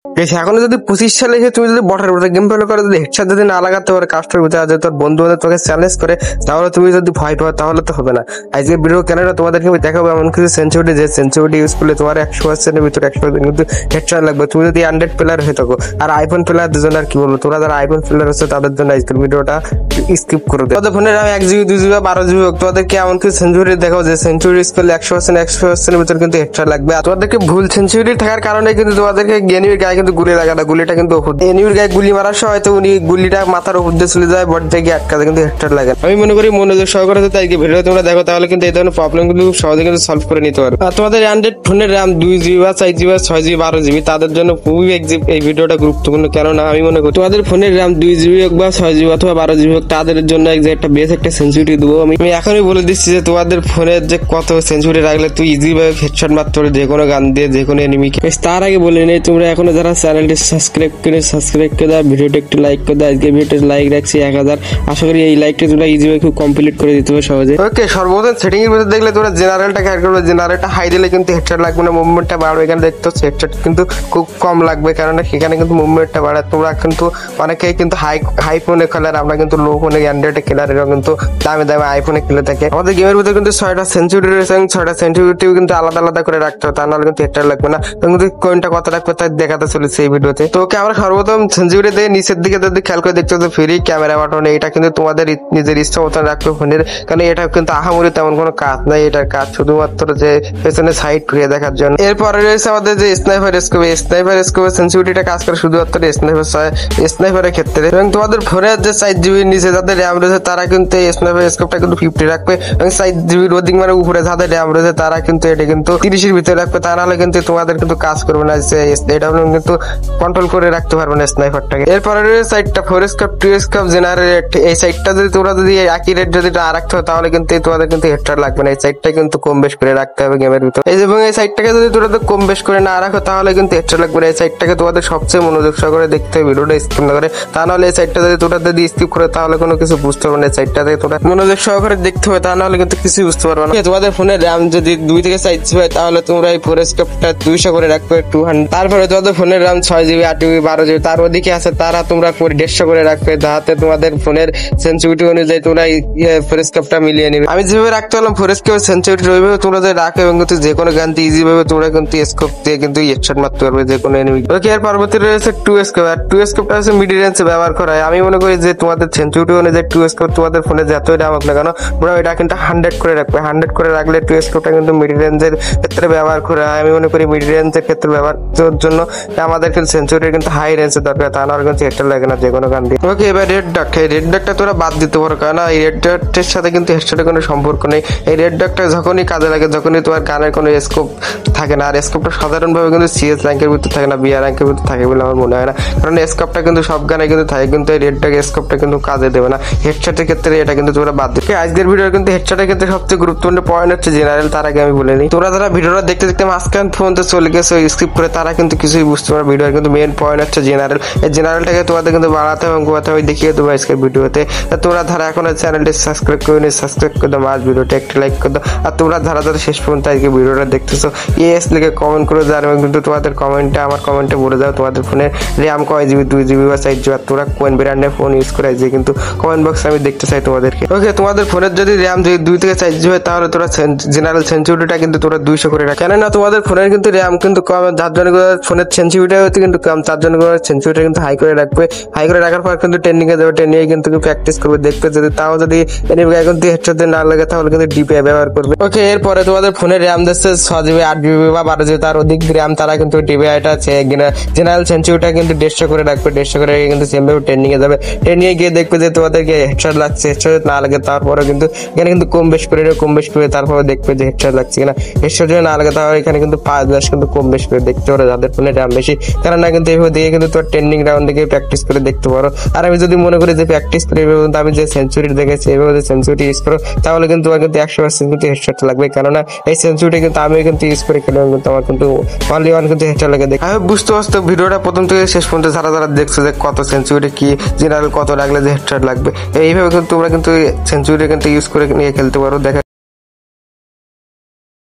এখনো যদি 25 সালে এসে তুমি যদি বটের ভিতরে গেম প্লে করে যদি হেডশট যদি না লাগাতে পারে কাস্টের ভিতরে, যদি তোর বন্ধু বান্ধব তোকে চ্যালেঞ্জ করে, তাহলে তুমি যদি ভয় পাও তাহলে তো হবে না। আজকে ভিডিও কেননা তোমাদেরকে আমি দেখাবো এমন কিছু সেঞ্চুরি, যে সেঞ্চুরিটি ইউজ করলে তোমার 100%-এর ভিতরে 100% কিন্তু হেডশট লাগবে। তুমি যদি অ্যান্ড্রয়েড প্লেয়ার হয়ে থাকো, আর আইফোন প্লেয়ারদের জন্য আর কি বলবো, তোরা যারা আইফোন প্লেয়ার হচ্ছে তাদের জন্য আজকের ভিডিওটা স্কিপ করে দেয়। তোমাদের ফোনে আমি 1 জিবি 2 জিবি 12 জিবি হোক, তোমাদেরকে এমন কিছু সেঞ্চুরি দেখাও যে সেঞ্চুরি ইউজ করলে 100%-এর ভিতরে কিন্তু হেডশট লাগবে। আর তোমাদেরকে ভুল সেঞ্চুরি থাকার কারণে কিন্তু তোমাদেরকে এনিমির গায়ে কিন্তু গুলি লাগে না, গুলিটা কিন্তু এনিমির গায়ে গুলি মারার সময় হয়তো উনি গুলিটা মাথার উপর দিয়ে চলে যায়, বডি থেকে আটকাতে কিন্তু হেডশট লাগে। আমি মনে করি মনোযোগ সহকারে যদি আজকে ভিডিও তোমরা দেখো তাহলে কিন্তু এই ধরনের প্রবলেম কিন্তু সহজে কিন্তু সলভ করে নিতে পারবে। আর তোমাদের অ্যান্ড্রয়েড ফোনের র্যাম 2 জিবি বা 4 জিবি 6 জিবি 12 জিবি তাদের জন্য খুবই এই ভিডিওটা গুরুত্বপূর্ণ, কেননা আমি মনে করি তোমাদের ফোনের র্যাম 2 জিবি হোক বা 6 জিবি অথবা 12 জিবি হোক, তাদের জন্য একটা বেস একটা সেঞ্চুরি দেবো। আমি এখনই বলে দিচ্ছি যে তোমাদের ফোনের যে কত সেঞ্চুরি রাখলে তুই ইজি ভাবে হেডশট মারতে পারবে যে কোনো গান দিয়ে যে কোনো এনিমিকে। তার আগে বলে নেই, তোমরা এখনো যারা চ্যানেলটি সাবস্ক্রাইব করে দাও, ভিডিওটা একটু লাইক করে দাও। আজকে ভিডিওটা লাইক রাখছি 1000, আশা করি এই লাইকটা তোমরা ইজি ভাবে খুব কমপ্লিট করে দিতে হবে সহজে। ওকে, সর্বপ্রথম সেটিং এর ভিতরে দেখলে তোমরা জেনারেলটা অ্যাড করবে। জেনারেলটা হাই দিলে কিন্তু হেডশট লাগবে না, মুভমেন্টটা বাড়বে। এখানে দেখতে হচ্ছে হেডশট কিন্তু খুব কম লাগবে, কারণ সেখানে কিন্তু মুভমেন্টটা বাড়ে। তোমরা কিন্তু অনেকেই কিন্তু হাই ফোনে খেলে, আমরা কিন্তু লো ফোনে অ্যান্ড্রয়েডে খেলার এরকম কিন্তু দামে দামে আইফোনে খেলে থাকে। আমাদের গেমের ভিতরে কিন্তু 6টা সেঞ্চুরি রয়েছে, 6টা সেঞ্চুরিটিও কিন্তু আলাদা আলাদা করে রাখতে হবে, তা নাহলে কিন্তু হেডশট লাগবে না। কিন্তু কোনটা কত রাখবে তাই দেখাতে চলেছে এই ভিডিওতে। তো ওকে, আমরা সর্বপ্রথম সেঞ্চুরি দিয়ে নিচের দিকে যদি খেয়াল করে দেখতে হচ্ছে ফ্রি ক্যামেরা বাটন, এটা কিন্তু তোমাদের নিজের ইচ্ছা মতন রাখবে ফোনের, কারণ এটা কিন্তু আহামরি তেমন কোনো কাজ নাই। এটার কাজ শুধুমাত্র যে পেছনে সাইড ঘুরিয়ে দেখার জন্য। এরপরে রয়েছে আমাদের যে স্নাইপার স্কোপ। স্নাইপার স্কোপের সেঞ্চুরিটা কাজ করে শুধুমাত্র স্নাইপারের ক্ষেত্রে। এবং তোমাদের ফোনের যে 4 জিবির নিচে যাদের র্যাম রয়েছে তারা কিন্তু এই স্নাইপার স্কোপটা কিন্তু 50 রাখবে, এবং 4 জিবির অধিক মানে উপরে যাদের র্যাম রয়েছে তারা কিন্তু এটা কিন্তু 30-এর ভিতরে রাখবে, তা নাহলে কিন্তু তোমাদের কিন্তু কাজ করবে না, এটা কিন্তু কন্ট্রোল করে রাখতে পারবে না স্নাইপারটাকে। এরপরে রয়েছে সাইডটা 4 স্কোপ 2 স্কোপ জেনারেট। এই সাইডটা যদি তোমরা যদি একই রেট যদি না রাখতে হয় তাহলে কিন্তু তোমাদের কিন্তু হেডশট লাগবে না। এই সাইডটা কিন্তু কম বেশ করে রাখতে হবে গেমের ভিতরে। এবং এই সাইডটাকে যদি তোমরা কম বেশ করে না রাখো তাহলে কিন্তু হেডশট লাগবে না। এই সাইডটাকে তোমাদের সবচেয়ে মনোযোগ সহকারে দেখতে হবে, ভিডিওটা স্কিপ না করে। তা নাহলে এই সাইডটা যদি তোমরা যদি স্কিপ করে তাহলে কোনো কিছু বুঝতে পারবে না। এই সাইডটাতে তোমরা মনোযোগ সহকারে দেখতে হবে, তা নাহলে কিন্তু কিছু বুঝতে পারবে না। তোমাদের ফোনের র্যাম যদি 2 থেকে 4 জিবি হয় তাহলে তোমরা এই 4 স্কোপটা 200 করে রাখবে 200। তারপরে তোমাদের ফোনের র্যাম 6 জিবি 8 জিবি 12 জিবি তার ওদিকে আছে, তারা তোমরা 150 করে রাখবে, যাতে তোমাদের ফোনের সেন্সিটিভিটি অনুযায়ী তোমরা ফোর স্কোপটা মিলিয়ে নেবে। আমি যেভাবে রাখতে হলাম ফোর স্কোপের সেন্সিটিভিটি ওইভাবে তোমরা যদি রাখো, এবং কিন্তু যে কোনো গানতে ইজি ভাবে তোমরা কিন্তু স্কোপ দিয়ে কিন্তু হেডশট মারতে পারবে যে কোনো এনিমি। ওকে, এর পরবর্তী রয়েছে 2 স্কোপ। আর 2 স্কোপটা হচ্ছে মিড রেঞ্জে ব্যবহার করা হয়। আমি মনে করি যে তোমাদের সেন্সিটিভিটি অনুযায়ী 2 স্কোপ তোমাদের ফোনে যতই দাম হোক না কেন পুরো এটা কিন্তু 100 করে রাখবে। 100 করে রাখলে 2 স্কোপটা কিন্তু মিড রেঞ্জের ক্ষেত্রে ব্যবহার করা হয়। আমি মনে করি মিড রেঞ্জের ক্ষেত্রে ব্যবহার করার জন্য আমাদের কিন্তু সেন্সিটিভিটি কিন্তু হাই রেঞ্জের দরকার, তা না কিন্তু হেডশট লাগে না যে কোনো গান দিয়ে। ওকে, এবার রেড ডট। এই রেড ডটটা তোরা বাদ দিতে পারো, কারণ এই রেড ডটের সাথে কিন্তু হেডশটের কোনো সম্পর্ক নেই। এই রেড ডটটা যখনই কাজে লাগে যখনই তোমার গানের কোনো স্কোপ থাকে না। আর স্কোপটা সাধারণভাবে কিন্তু সিএস র্যাঙ্কের ভিতরে থাকে না, বিআর র্যাঙ্কের ভিতরে থাকে বলে আমার মনে হয় না, কারণ স্কোপটা কিন্তু সব গানে কিন্তু থাকে, কিন্তু এই রেড ডট স্কোপটা কিন্তু কাজে দেবে না। হেডশটের ক্ষেত্রে এটা কিন্তু তোমরা বাদ দিবে। আজকের ভিডিও কিন্তু হেডশটের ক্ষেত্রে সবচেয়ে গুরুত্বপূর্ণ পয়েন্ট হচ্ছে জেনারেল। তার আগে আমি বলে নিই, তোরা যারা ভিডিওটা দেখতে দেখতে মাঝখান ফোনতে চলে গেছে স্কিপ করে, তারা কিন্তু কিছুই বুঝতে পারে। ভিডিওর কিন্তু মেন পয়েন্ট হচ্ছে জেনারেল। এই জেনারেলটাকে তোমাদের কিন্তু বাড়াতে এবং গোয়াতে আমি দেখিয়ে দেবো আজকের ভিডিওতে। তোমরা ধারা এখন চ্যানেলটি সাবস্ক্রাইব করে নিই, সাবস্ক্রাইব করে দাও, মাঝ ভিডিওটা একটু লাইক করে দাও। আর তোমরা ধারা ধারা শেষ পর্যন্ত আজকে ভিডিওটা দেখতেছো ইয়েস লিখে কমেন্ট করে দাও, এবং কিন্তু তোমাদের কমেন্টে আমার কমেন্টে বলে দাও তোমাদের ফোনের র্যাম কয় জিবি 2 জিবি বা 4 জিবি, তোমরা কোন ব্র্যান্ডের ফোন ইউজ করে আজকে কিন্তু কমেন্ট বক্সে আমি দেখতে চাই তোমাদেরকে। ওকে, তোমাদের ফোনের যদি র্যাম যদি 2 থেকে 4 জিবি হয় তাহলে তোমরা জেনারেল সেন্সিটিভিটিটা কিন্তু তোমরা 200 করে রাখো, কেননা তোমাদের ফোনের কিন্তু র্যাম কিন্তু কম, যার জন্য ফোনের সেন্সিটিভিটি হচ্ছে কিন্তু কম, তার জন্য সেন্সিটিভিটি কিন্তু হাই করে রাখবে। হাই করে রাখার পর কিন্তু ট্রেনিং এ যাবে, ট্রেনিং এ কিন্তু প্র্যাকটিস করবে, দেখবে যদি তাও যদি এনিমি গায়ে কিন্তু হেডশট দিয়ে না লাগে তাহলে কিন্তু ডিপিআই ব্যবহার করবে। ওকে, এরপরে তোমাদের ফোনের র্যাম দিচ্ছে 6 জিবি 8 জিবি বা 12 জিবি তার অধিক র্যাম, তারা কিন্তু ডিপিআইটা জেনারেল সেন্সিটিভিটিটা কিন্তু 150 করে রাখবে। 150 করে কিন্তু সেমভাবে ট্রেনিং এ যাবে, ট্রেনিং এ গিয়ে দেখবে যে তোমাদেরকে হেডশট লাগছে, হেডশট না লাগে তারপরে কিন্তু এখানে কিন্তু কম বেশ করে তারপরে দেখবে যে হেডশট লাগছে কিনা। হেডশট যদি না লাগে তাহলে এখানে কিন্তু 5-10 কিন্তু কম বেশ করে দেখতে পারো যাদের ফোনে র্যাম বেশি, কারণ না কিন্তু এইভাবে দিয়ে কিন্তু তোমার ট্রেনিং রাউন্ড থেকে প্র্যাকটিস করে দেখতে পারো। আর আমি যদি মনে করি যে প্র্যাকটিস করে আমি যে সেঞ্চুরি দেখেছি এইভাবে যে সেঞ্চুরি ইউজ করো তাহলে কিন্তু তোমার কিন্তু 100% কিন্তু হেডশট লাগবে, কেননা এই সেঞ্চুরিটা কিন্তু আমি কিন্তু ইউজ করে খেলে কিন্তু আমার কিন্তু অনলি ওয়ান কিন্তু হেডশট লাগে। আমি বুঝতে পারছি ভিডিওটা প্রথম থেকে শেষ পর্যন্ত যারা যারা দেখছো যে কত সেঞ্চুরি কি জেনারেল কত রাখলে যে হেডশট লাগবে, এইভাবে কিন্তু তোমরা কিন্তু সেঞ্চুরি কিন্তু ইউজ করে নিয়ে খেলতে পারো। দেখা